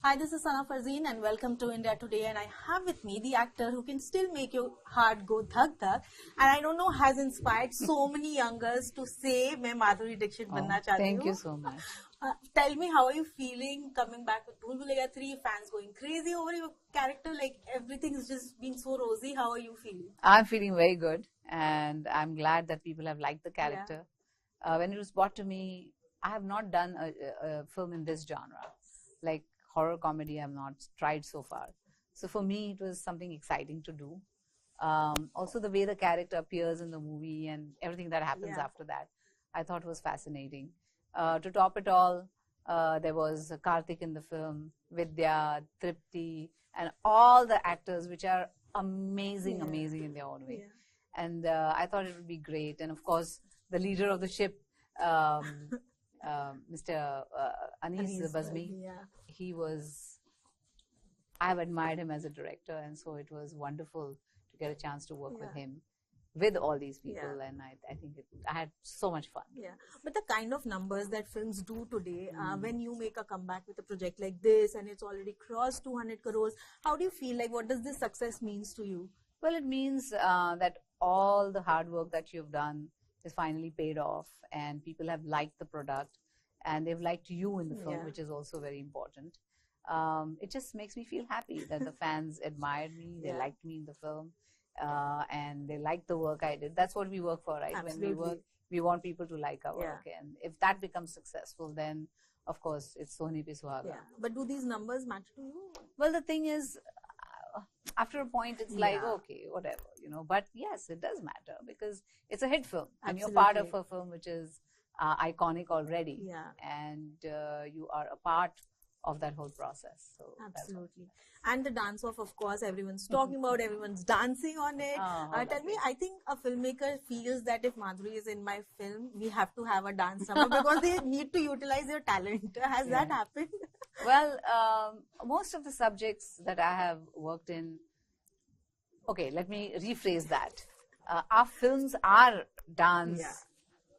Hi, this is Sana Farzeen and welcome to India Today. And I have with me the actor who can still make your heart go dhak dhak. And I don't know, has inspired so many young girls to say, मैं Madhuri Dixit Oh, बनना चाहती thank you हूँ. so much. Tell me, how are you feeling coming back with Bhool Bhulaiyaa 3? Fans going crazy over your character, like everything's just been so rosy. How are you feeling? I'm feeling very good, and I'm glad that people have liked the character. When it was brought to me, I have not done a film in this genre, like horror comedy. I've not tried so far. So for me, it was something exciting to do. Also, the way the character appears in the movie and everything that happens after that, I thought was fascinating. To top it all, there was Kartik in the film, Vidya, Tripti, and all the actors, which are amazing in their own way. And I thought it would be great. And of course, the leader of the ship, Mr. Anees Bazmee, he was, I've admired him as a director, and so it was wonderful to get a chance to work with him, with all these people, and I think I had so much fun. Yeah, but the kind of numbers that films do today, when you make a comeback with a project like this and it's already crossed 200 crores, how do you feel? Like, what does this success means to you? Well, it means that all the hard work that you've done is finally paid off, and people have liked the product, and they've liked you in the film, which is also very important. It just makes me feel happy that the fans admired me, they liked me in the film, and they liked the work I did. That's what we work for, right? Absolutely. When we work, we want people to like our work, and if that becomes successful, then of course it's Sohni Pe Suhaga. But do these numbers matter to you? Well, the thing is, after a point, it's like, okay, whatever, but yes, it does matter because it's a hit film. And you're part of a film which is iconic already, and you are a part of that whole process. So absolutely. And the dance off, of course, everyone's talking about, everyone's dancing on it. Tell me, I think a filmmaker feels that if Madhuri is in my film, we have to have a dance number because they need to utilize their talent. Has that happened? Well, most of the subjects that I have worked in, okay, let me rephrase that. Our films are dance,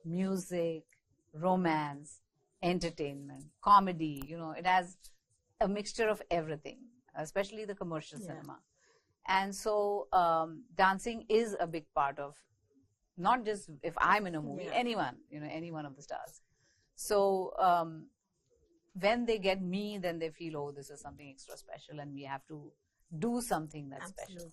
music, romance, entertainment, comedy, it has a mixture of everything, especially the commercial cinema. And so dancing is a big part of, not just if I'm in a movie, anyone, any one of the stars. So when they get me, then they feel, oh, this is something extra special and we have to do something that's special.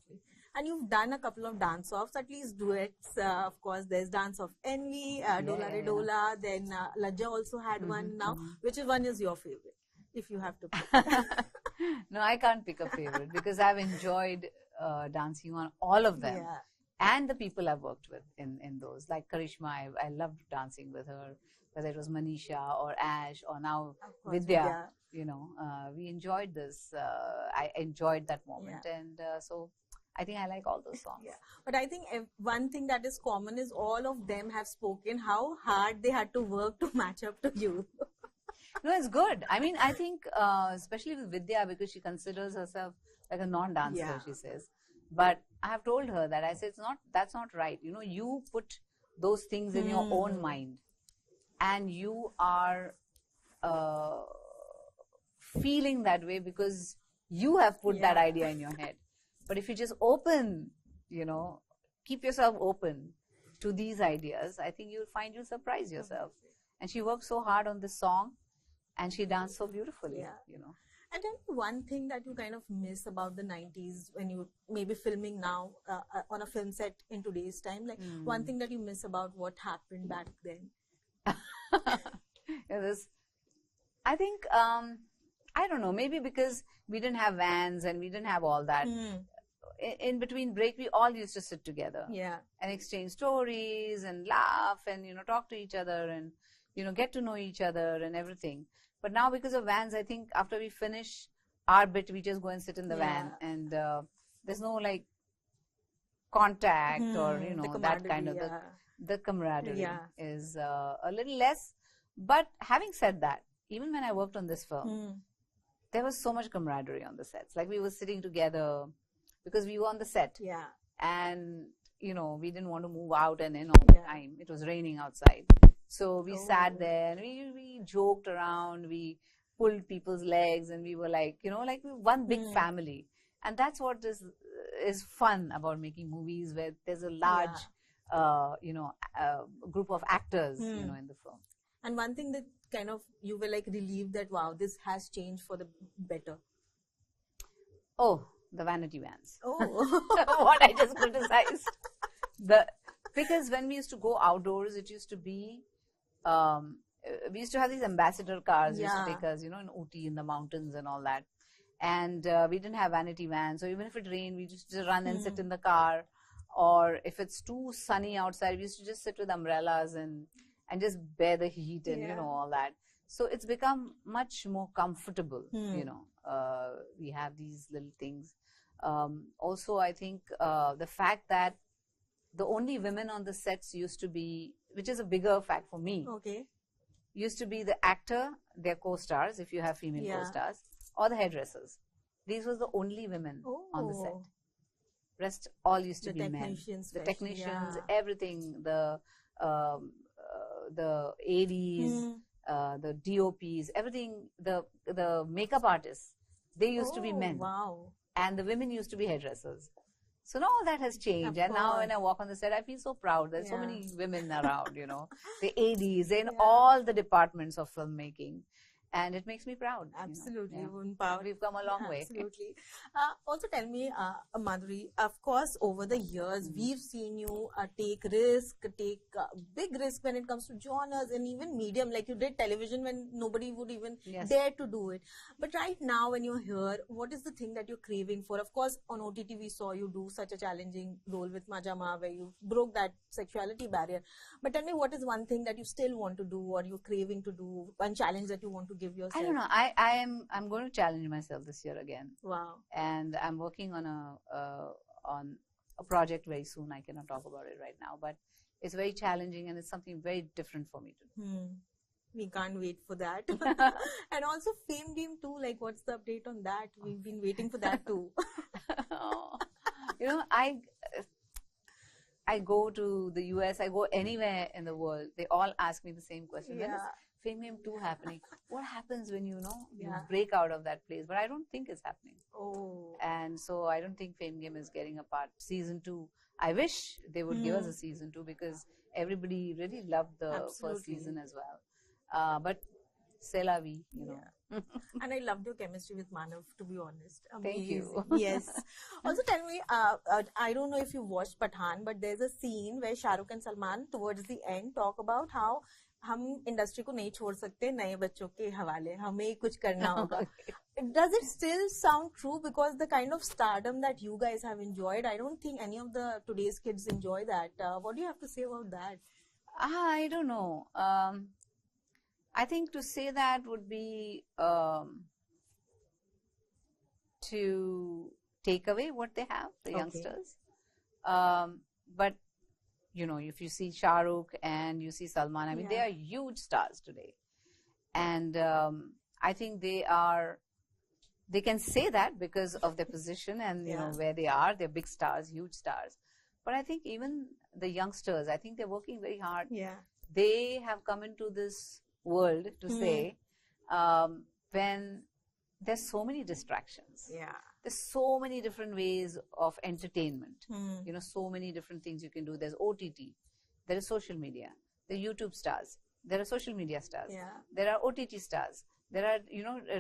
And you've done a couple of dance-offs, at least duets. Of course, there's Dance of Envy, Dola Re Dola, then Lajja also had one now. Which one is your favorite, if you have to pick? No, I can't pick a favorite because I've enjoyed dancing on all of them. And the people I've worked with in those, like Karishma, I loved dancing with her, whether it was Manisha or Ash or now Vidya. We enjoyed this. I enjoyed that moment, and so I think I like all those songs. But I think one thing that is common is all of them have spoken how hard they had to work to match up to you. No, it's good. I mean, I think especially with Vidya, because she considers herself like a non-dancer, she says. But I have told her that I said that's not right. You put those things in your own mind, and you are feeling that way because you have put that idea in your head. But if you just open, keep yourself open to these ideas, I think you'll surprise yourself. And she worked so hard on this song, and she danced so beautifully, And tell me one thing that you kind of miss about the 90s when you maybe filming now on a film set in today's time. Like one thing that you miss about what happened back then. I think, I don't know, maybe because we didn't have vans and we didn't have all that. In between break, we all used to sit together and exchange stories and laugh and, talk to each other and, get to know each other and everything. But now because of vans, I think after we finish our bit, we just go and sit in the van and there's no like contact or, that kind of the camaraderie is a little less. But having said that, even when I worked on this film, there was so much camaraderie on the sets. Like we were sitting together because we were on the set. And, we didn't want to move out and in all the time. It was raining outside. So we sat there and we joked around. We pulled people's legs, and we were like, like one big family. And that's what is fun about making movies, where there's a large, group of actors, in the film. And one thing that kind of you were like relieved that, wow, this has changed for the better. Oh, the vanity vans. Oh, what I just criticized. Because when we used to go outdoors, it used to be, we used to have these ambassador cars, used to take us, in Ooty, in the mountains and all that. And we didn't have vanity vans. So even if it rained, we used to run and sit in the car. Or if it's too sunny outside, we used to just sit with umbrellas and just bear the heat and, all that. So it's become much more comfortable, we have these little things. Also, I think the fact that the only women on the sets used to be, which is a bigger fact for me, used to be the actor, their co-stars, if you have female co-stars, or the hairdressers. These was the only women on the set. Rest all used to be men. The technicians, everything, the ADs, the DOPs, everything, the makeup artists, they used to be men. Wow. And the women used to be hairdressers. So now all that has changed. And now when I walk on the set, I feel so proud. There's so many women around, the ADs, they're in all the departments of filmmaking. And it makes me proud. Absolutely. We've come a long way. Absolutely. Also tell me, Madhuri, of course, over the years, we've seen you take big risk when it comes to genres and even medium. Like you did television when nobody would even dare to do it. But right now, when you're here, what is the thing that you're craving for? Of course, on OTT, we saw you do such a challenging role with Majama, where you broke that sexuality barrier. But tell me, what is one thing that you still want to do, or you're craving to do, one challenge that you want to give yourself? I don't know. I'm going to challenge myself this year again. Wow. And I'm working on a project very soon. I cannot talk about it right now, but it's very challenging and it's something very different for me to do. We can't wait for that. And also Fame Game 2, like what's the update on that? We've been waiting for that too. I go to the US, I go anywhere in the world. They all ask me the same question. When is Fame Game 2 happening? What happens when you break out of that place? But I don't think it's happening. And so I don't think Fame Game is getting a part. Season 2, I wish they would give us a season 2 because everybody really loved the first season as well. But c'est la vie, And I loved your chemistry with Manav, to be honest. Amazing. Thank you. Yes. Also tell me, I don't know if you watched Pathaan, but there's a scene where Shah Rukh and Salman towards the end talk about how हम industry को नहीं छोड़ सकते नए बच्चों के हवाले हमें कुछ करना होगा. Does it still sound true? Because the kind of stardom that you guys have enjoyed, I don't think any of the today's kids enjoy that. What do you have to say about that? I don't know. I think to say that would be to take away what they have, the youngsters. But if you see Shah Rukh and you see Salman, I mean, they are huge stars today. And I think they can say that because of their position and, where they are. They're big stars, huge stars. But I think even the youngsters, I think they're working very hard. They have come into this world to say, when there's so many distractions. There's so many different ways of entertainment. So many different things you can do. There's OTT. There is social media. There are YouTube stars. There are social media stars. There are OTT stars. There are,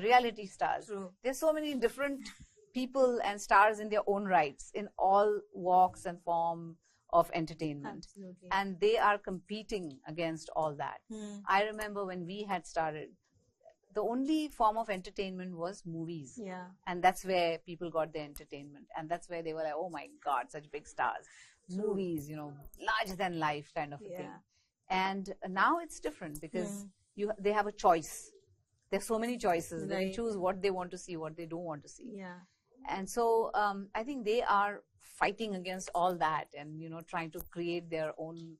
reality stars. There's so many different people and stars in their own rights, in all walks and form of entertainment. Absolutely. And they are competing against all that. I remember when we had started, the only form of entertainment was movies. And that's where people got their entertainment. And that's where they were like, oh my God, such big stars. Movies, larger than life kind of a thing. And now it's different because they have a choice. There's so many choices. They choose what they want to see, what they don't want to see. And so I think they are fighting against all that and, trying to create their own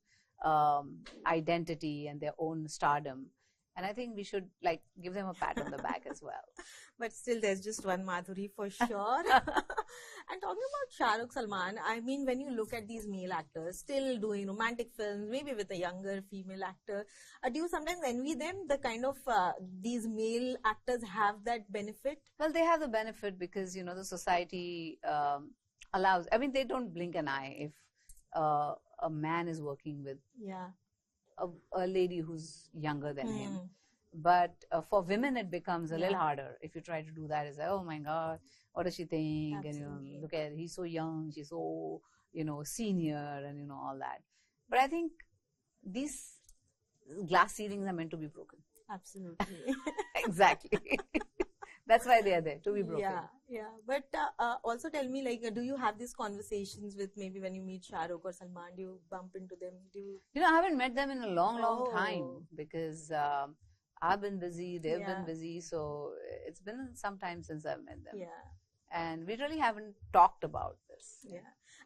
identity and their own stardom. And I think we should like give them a pat on the back as well. But still, there's just one Madhuri for sure. And talking about Shah Rukh, Salman, I mean, when you look at these male actors still doing romantic films, maybe with a younger female actor, do you sometimes envy them? The kind of these male actors have that benefit? Well, they have the benefit because, you know, the society allows, I mean, they don't blink an eye if a man is working with a lady who's younger than him. But for women, it becomes a little harder. If you try to do that, it's like, oh my God, what does she think? Absolutely. And, you know, look at, he's so young, she's so, you know, senior and, you know, all that. But I think these glass ceilings are meant to be broken. Absolutely. Exactly. That's why they are there, to be broken. Yeah. But also tell me, like, do you have these conversations with maybe when you meet Shah Rukh or Salman? Do you bump into them? You know, I haven't met them in a long time because I've been busy, they've been busy. So it's been some time since I've met them. And we really haven't talked about this.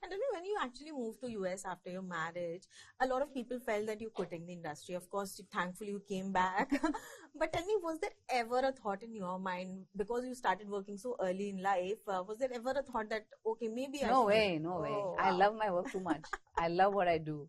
And tell me, when you actually moved to US after your marriage, a lot of people felt that you're quitting the industry. Of course, thankfully you came back. But tell me, was there ever a thought in your mind, because you started working so early in life, was there ever a thought that, okay, maybe No way. I love my work too much. I love what I do.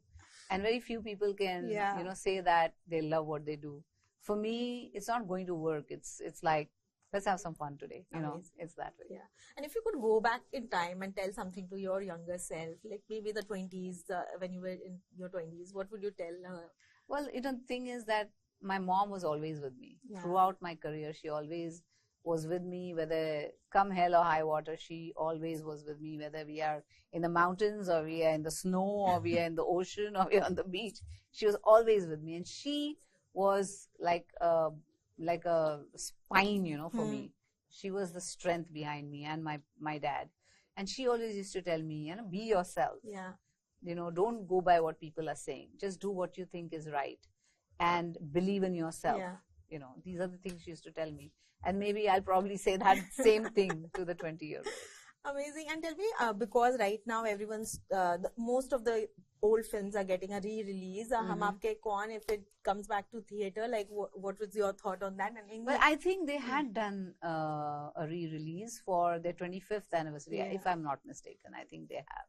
And very few people can, you know, say that they love what they do. For me, it's not going to work. It's like, let's have some fun today. You know, it's that way. And if you could go back in time and tell something to your younger self, like maybe the 20s, when you were in your 20s, what would you tell her? Well, you know, the thing is that my mom was always with me. Throughout my career, she always was with me, whether come hell or high water, she always was with me, whether we are in the mountains or we are in the snow or we are in the ocean or we are on the beach. She was always with me. And she was like a spine, you know, for me. She was the strength behind me and my dad. And she always used to tell me, you know, be yourself. You know, don't go by what people are saying. Just do what you think is right and believe in yourself. You know, these are the things she used to tell me. And maybe I'll probably say that same thing to the 20-year-old. Amazing. And tell me, because right now everyone's, most of the old films are getting a re-release. Hum Aapke Kaun, if it comes back to theatre, like what was your thought on that? And well, I think they had done a re-release for their 25th anniversary, if I'm not mistaken. I think they have.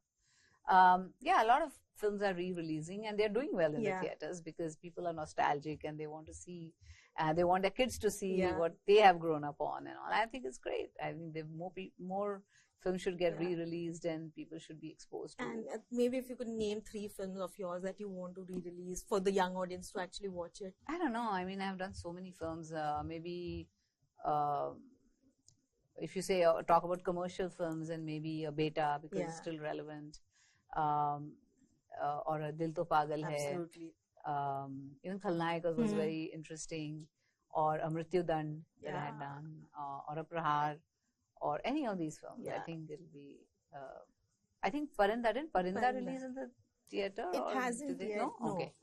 A lot of films are re-releasing and they're doing well in the theatres because people are nostalgic and they want to see, they want their kids to see what they have grown up on and all. I think it's great. I think more films should get re-released and people should be exposed to. And maybe if you could name 3 films of yours that you want to re-release for the young audience to actually watch it. I don't know. I mean, I've done so many films. Maybe if you say talk about commercial films and maybe a Beta because it's still relevant, or a Dil To Pagal Hai. Absolutely. Even Khalnaik was very interesting, or a Mrityu Dand that I had done, or a Prahar, or any of these films. I think it'll be. I think Parinda released in the theatre. It hasn't yet. No?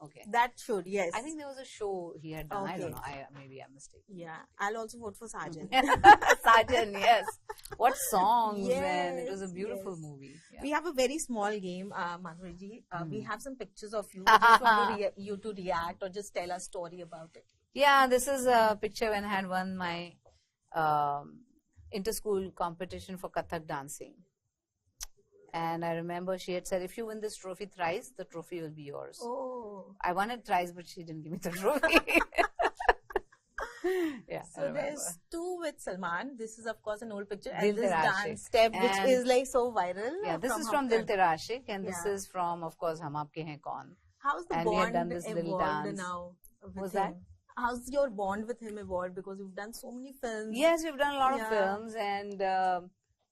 Okay. That should, yes. I think there was a show he had done. I don't know. Maybe I'm mistaken. Yeah, I'll also vote for Sajan. Sajan, yes. What songs, man. It was a beautiful movie. We have a very small game, Madhuri ji. We have some pictures of you. We just want you to react or just tell a story about it. Yeah, this is a picture when I had won my inter-school competition for Kathak dancing. And I remember she had said, if you win this trophy thrice, the trophy will be yours. Oh. I won it thrice, but she didn't give me the trophy. So there's 2 with Salman. This is, of course, an old picture. Dil And this Tera dance step, which is like so viral. Yeah, this is from Dil Tera Aashiq, and this is from, of course, Hum Aapke Hain Kaun. How's the and bond we had done this little evolved dance. now? Was that? How's your bond with him evolved? Because you've done so many films. Yes, we've done a lot of films, and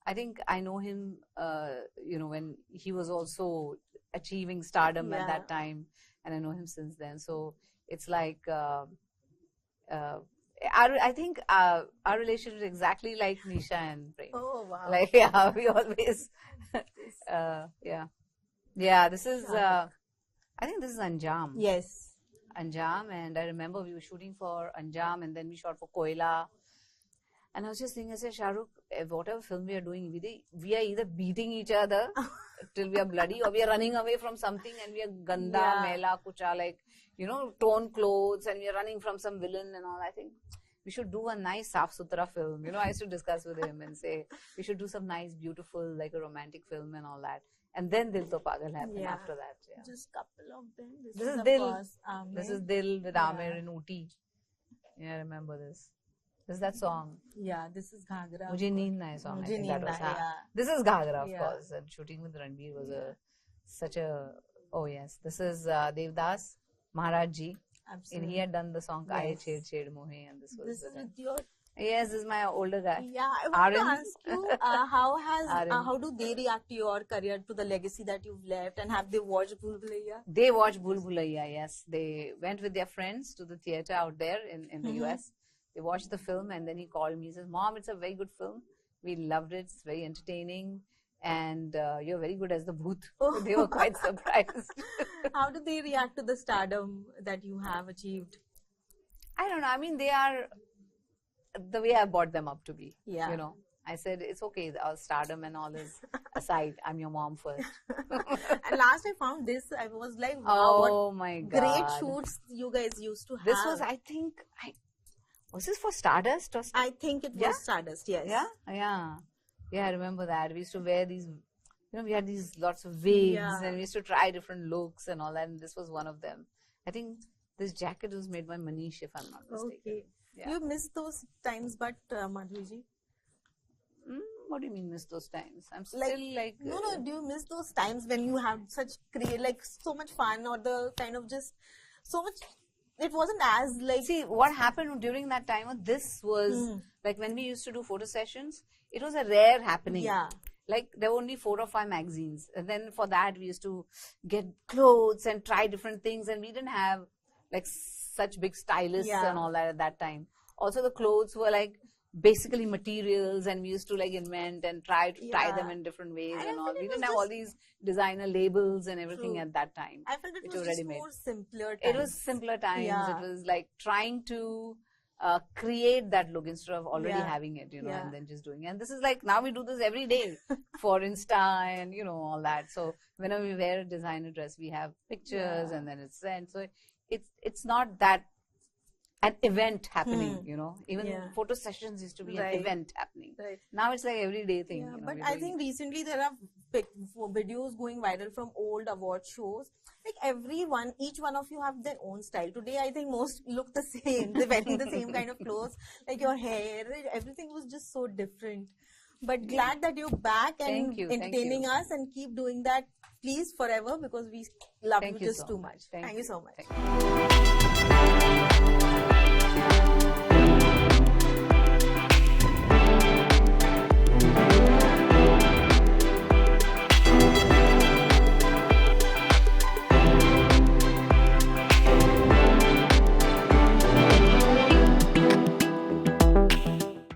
I think I know him, when he was also achieving stardom at that time, and I know him since then. So it's like, I think our relationship is exactly like Nisha and Prem. Oh, wow. Like, we always, this is, I think this is Anjam. Yes. Anjam, and I remember we were shooting for Anjam, and then we shot for Koila. And I was just thinking, I said, Shah Rukh, whatever film we are doing, we are either beating each other till we are bloody, or we are running away from something and we are ganda, mela, kucha, like, torn clothes, and we are running from some villain and all. I think we should do a nice Saaf Suthra film. I used to discuss with him and say, we should do some nice, beautiful, like a romantic film and all that. And then Dil To Pagal happened after that. Yeah. Just couple of them. This is Dil. This is Dil with Aamir in Ooty. Yeah, I remember this. This is that song. Yeah, this is Ghagra. Mujhe Neend Na Hai song. I think that was. This is Ghagra, of course. And shooting with Ranbir was such a. Oh yes, this is Devdas Maharaj Ji. Absolutely. And he had done the song Kaaye Chhed Chhed Mohe, and this was. This is with your. Yes, this is my older guy. Yeah, I want to ask you, how do they react to your career, to the legacy that you've left, and have they watched Bhool Bhulaiyaa? They watched Bhool Bhulaiyaa, yes. They went with their friends to the theater out there in the US. They watched the film, and then he called me. He says, Mom, it's a very good film. We loved it. It's very entertaining. And you're very good as the Bhoot. So they were quite surprised. How do they react to the stardom that you have achieved? I don't know. I mean, they are the way I brought them up to be. Yeah. I said, it's okay. Our stardom and all is aside. I'm your mom first. And last I found this, I was like, wow, oh my God. Great shoots you guys used to have. This was, I think, was this for Stardust? Or I think it was Stardust, yes. Yeah? Yeah, I remember that. We used to wear these, we had these lots of wigs and we used to try different looks and all that. And this was one of them. I think this jacket was made by Manish, if I'm not mistaken. Okay. Yeah. You miss those times, but Madhuri? What do you mean miss those times? I'm still No, do you miss those times when you have such so much fun, or the kind of just so much, it wasn't as like... See, what happened during that time, this was like when we used to do photo sessions, it was a rare happening. Yeah. Like there were only 4 or 5 magazines. And then for that, we used to get clothes and try different things. And we didn't have like such big stylists and all that at that time. Also, the clothes were like basically materials, and we used to like invent and try to tie them in different ways and all. We didn't have all these designer labels and everything at that time. I felt it was just more simpler times. It was simpler times. Yeah. It was like trying to create that look instead of already having it, and then just doing it. And this is like, now we do this every day for Insta and, all that. So whenever we wear a designer dress, we have pictures and then it's sent. So it's not that an event happening, even photo sessions used to be an event happening. Right. Now it's like everyday thing. Yeah, but I think recently there are videos going viral from old award shows. Like each one of you have their own style. Today I think most look the same. They're wearing the same kind of clothes. Like your hair, everything was just so different. But glad that you're back and entertaining us, and keep doing that, please, forever, because we love you just too much. Thank you so much.